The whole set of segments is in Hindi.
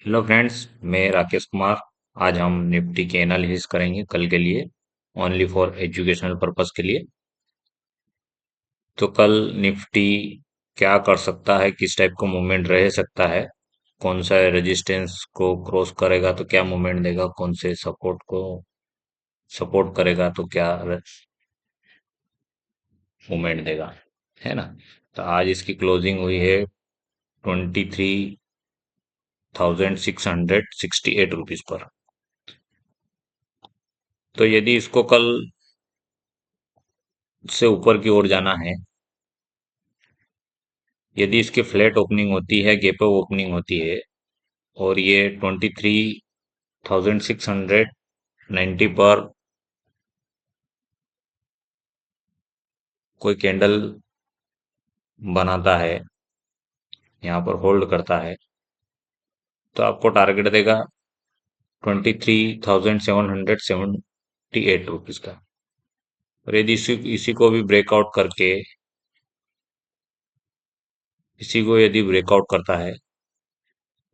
हेलो फ्रेंड्स, मैं राकेश कुमार। आज हम निफ्टी के एनालिसिस करेंगे कल के लिए, ओनली फॉर एजुकेशनल पर्पस के लिए। तो कल निफ्टी क्या कर सकता है, किस टाइप का मूवमेंट रह सकता है, कौन सा रेजिस्टेंस को क्रॉस करेगा तो क्या मूवमेंट देगा, कौन से सपोर्ट को सपोर्ट करेगा तो क्या मूवमेंट देगा, है ना। तो आज इसकी क्लोजिंग हुई है 23,668 रुपीज पर। तो यदि इसको कल से ऊपर की ओर जाना है, यदि इसकी फ्लैट ओपनिंग होती है, गैप अप ओपनिंग होती है, और ये 23,690 पर कोई कैंडल बनाता है, यहाँ पर होल्ड करता है, तो आपको टारगेट देगा 23,778 का। और यदि इसी को भी ब्रेकआउट करके, इसी को यदि ब्रेकआउट करता है,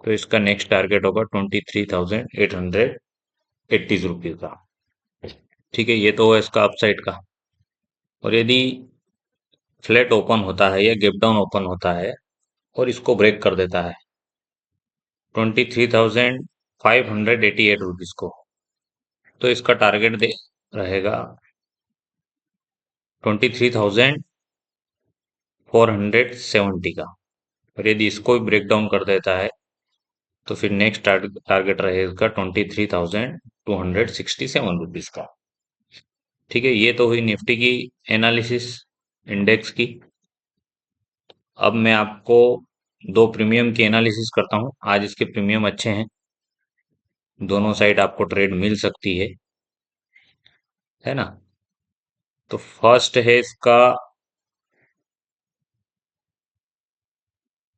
तो इसका नेक्स्ट टारगेट होगा 23,880 का। ठीक है, ये तो हुआ इसका अपसाइड का। और यदि फ्लैट ओपन होता है या गैप डाउन ओपन होता है और इसको ब्रेक कर देता है 23,588 को, तो इसका टारगेट दे रहेगा 23,470 का। और यदि इसको भी ब्रेक डाउन कर देता है तो फिर नेक्स्ट टारगेट रहेगा 23,267 का। ठीक है, ये तो हुई निफ्टी की एनालिसिस, इंडेक्स की। अब मैं आपको दो प्रीमियम की एनालिसिस करता हूं। आज इसके प्रीमियम अच्छे हैं, दोनों साइड आपको ट्रेड मिल सकती है ना। तो फर्स्ट है इसका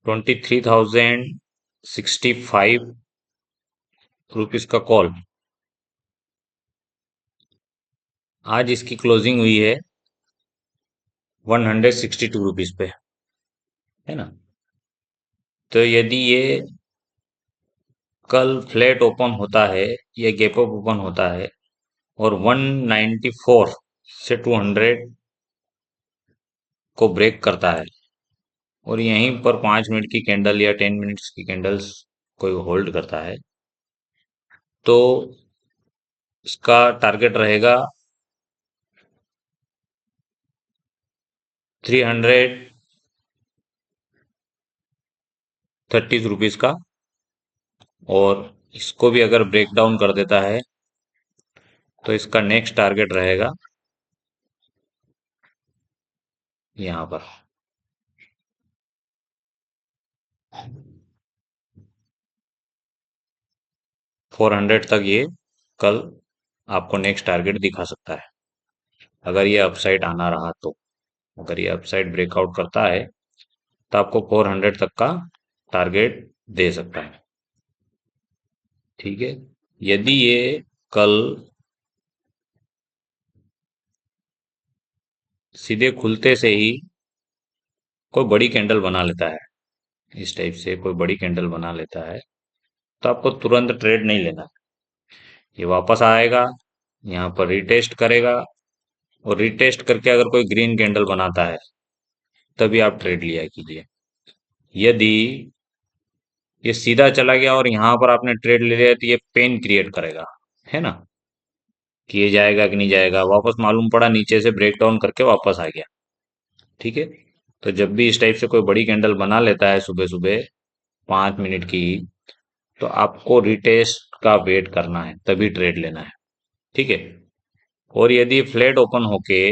23,065 रुपीज का कॉल। आज इसकी क्लोजिंग हुई है 162 रुपीज पे, है ना। तो यदि ये कल फ्लैट ओपन होता है या गैप अप ओपन होता है और 194 से 200 को ब्रेक करता है और यहीं पर 5 मिनट की कैंडल या 10 मिनट्स की कैंडल्स कोई होल्ड करता है, तो इसका टारगेट रहेगा 330 रुपीज का। और इसको भी अगर ब्रेक डाउन कर देता है तो इसका नेक्स्ट टारगेट रहेगा यहाँ पर 400 तक। ये कल आपको नेक्स्ट टारगेट दिखा सकता है अगर ये अपसाइड आना रहा तो। अगर ये अपसाइड ब्रेकआउट करता है तो आपको 400 तक का टारगेट दे सकता है। ठीक है, यदि ये कल सीधे खुलते से ही कोई बड़ी कैंडल बना लेता है, इस टाइप से कोई बड़ी कैंडल बना लेता है, तो आपको तुरंत ट्रेड नहीं लेना। ये वापस आएगा, यहाँ पर रिटेस्ट करेगा, और रिटेस्ट करके अगर कोई ग्रीन कैंडल बनाता है तभी आप ट्रेड लिया कीजिए। यदि ये सीधा चला गया और यहाँ पर आपने ट्रेड ले लिया तो ये पेन क्रिएट करेगा, है ना, कि ये जाएगा कि नहीं जाएगा। वापस मालूम पड़ा नीचे से ब्रेक डाउन करके वापस आ गया। ठीक है, तो जब भी इस टाइप से कोई बड़ी कैंडल बना लेता है सुबह सुबह 5 मिनट की, तो आपको रिटेस्ट का वेट करना है, तभी ट्रेड लेना है। ठीक है, और यदि फ्लैट ओपन होके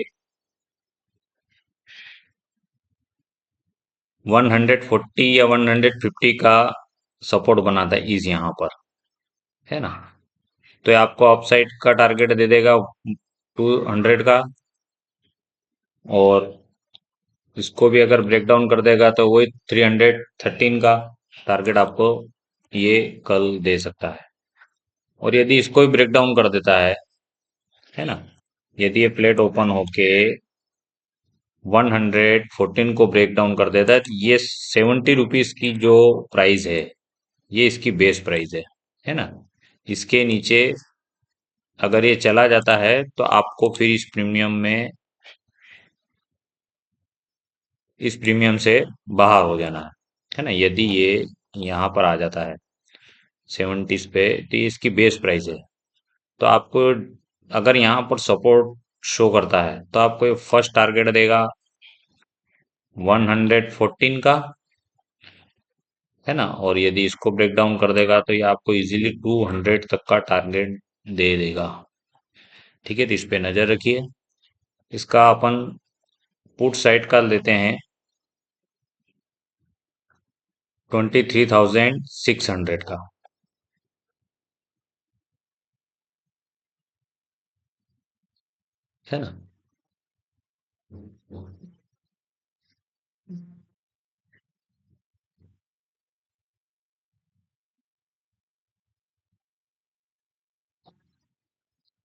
140 या 150 का सपोर्ट बनाता है इस यहाँ पर, है ना, तो ये आपको अपसाइड का टारगेट दे देगा 200 का। और इसको भी अगर ब्रेक डाउन कर देगा तो वही 313 का टारगेट आपको ये कल दे सकता है। और यदि इसको भी ब्रेक डाउन कर देता है ना, यदि ये प्लेट ओपन होके 114 को ब्रेक डाउन कर देता है, तो ये 70 रुपीज की जो प्राइस है ये इसकी बेस प्राइस है ना। इसके नीचे अगर ये चला जाता है तो आपको फिर इस प्रीमियम से बाहर हो जाना है ना। यदि ये यहाँ पर आ जाता है 70 पे, तो ये इसकी बेस प्राइस है। तो आपको अगर यहाँ पर सपोर्ट शो करता है तो आपको ये फर्स्ट टारगेट देगा 114 का, है ना। और यदि इसको ब्रेक डाउन कर देगा तो ये आपको इजीली 200 तक का टारगेट दे देगा। ठीक है, तो इस पे नजर रखिए। इसका अपन पुट साइड का लेते हैं 23,600 का, है ना।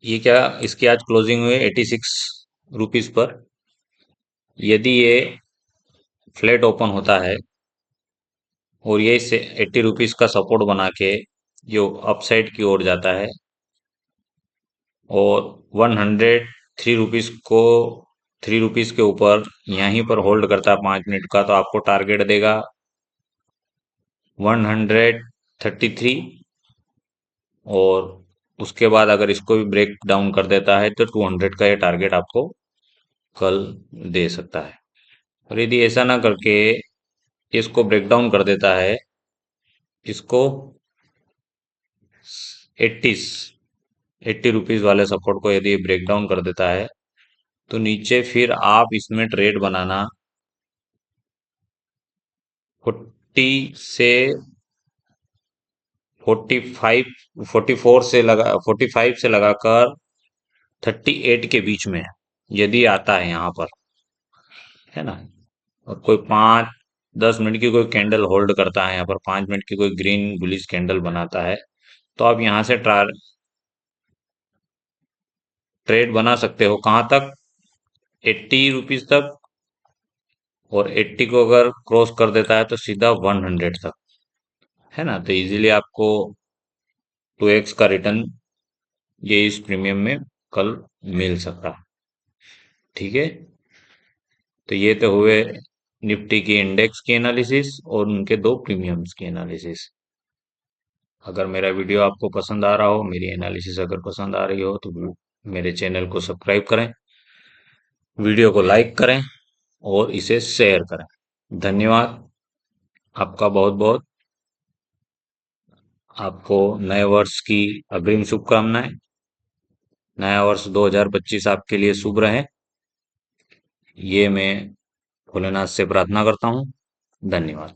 ये क्या, इसकी आज क्लोजिंग हुई 86 रुपीज पर। यदि ये फ्लैट ओपन होता है और ये इसे 80 रुपीज का सपोर्ट बना के जो अपसाइड की ओर जाता है और 103 रुपीज को 3 रुपीज के ऊपर यहीं पर होल्ड करता है 5 मिनट का, तो आपको टारगेट देगा 133। और उसके बाद अगर इसको भी ब्रेक डाउन कर देता है तो 200 का ये टारगेट आपको कल दे सकता है। और यदि ऐसा ना करके इसको ब्रेक डाउन कर देता है, इसको 80 80 रुपीज वाले सपोर्ट को यदि ब्रेक डाउन कर देता है, तो नीचे फिर आप इसमें ट्रेड बनाना 40 से 45, 44 से लगा 45 से लगाकर 38 के बीच में यदि आता है यहाँ पर, है ना। और कोई 5-10 मिनट की कोई कैंडल होल्ड करता है यहाँ पर, 5 मिनट की कोई ग्रीन बुलिश कैंडल बनाता है, तो आप यहाँ से ट्रेड बना सकते हो कहाँ तक, 80 रुपीज तक। और 80 को अगर क्रॉस कर देता है तो सीधा 100 तक, है ना। तो इजीली आपको 2x का रिटर्न ये इस प्रीमियम में कल मिल सकता है। ठीक है, तो ये तो हुए निफ्टी की इंडेक्स की एनालिसिस और उनके दो प्रीमियम्स की एनालिसिस। अगर मेरा वीडियो आपको पसंद आ रहा हो, मेरी एनालिसिस अगर पसंद आ रही हो, तो मेरे चैनल को सब्सक्राइब करें, वीडियो को लाइक करें और इसे शेयर करें। धन्यवाद आपका बहुत बहुत। आपको नए वर्ष की अग्रिम शुभकामनाएं। नया वर्ष 2025 आपके लिए शुभ रहे, ये मैं भोलेनाथ से प्रार्थना करता हूँ। धन्यवाद।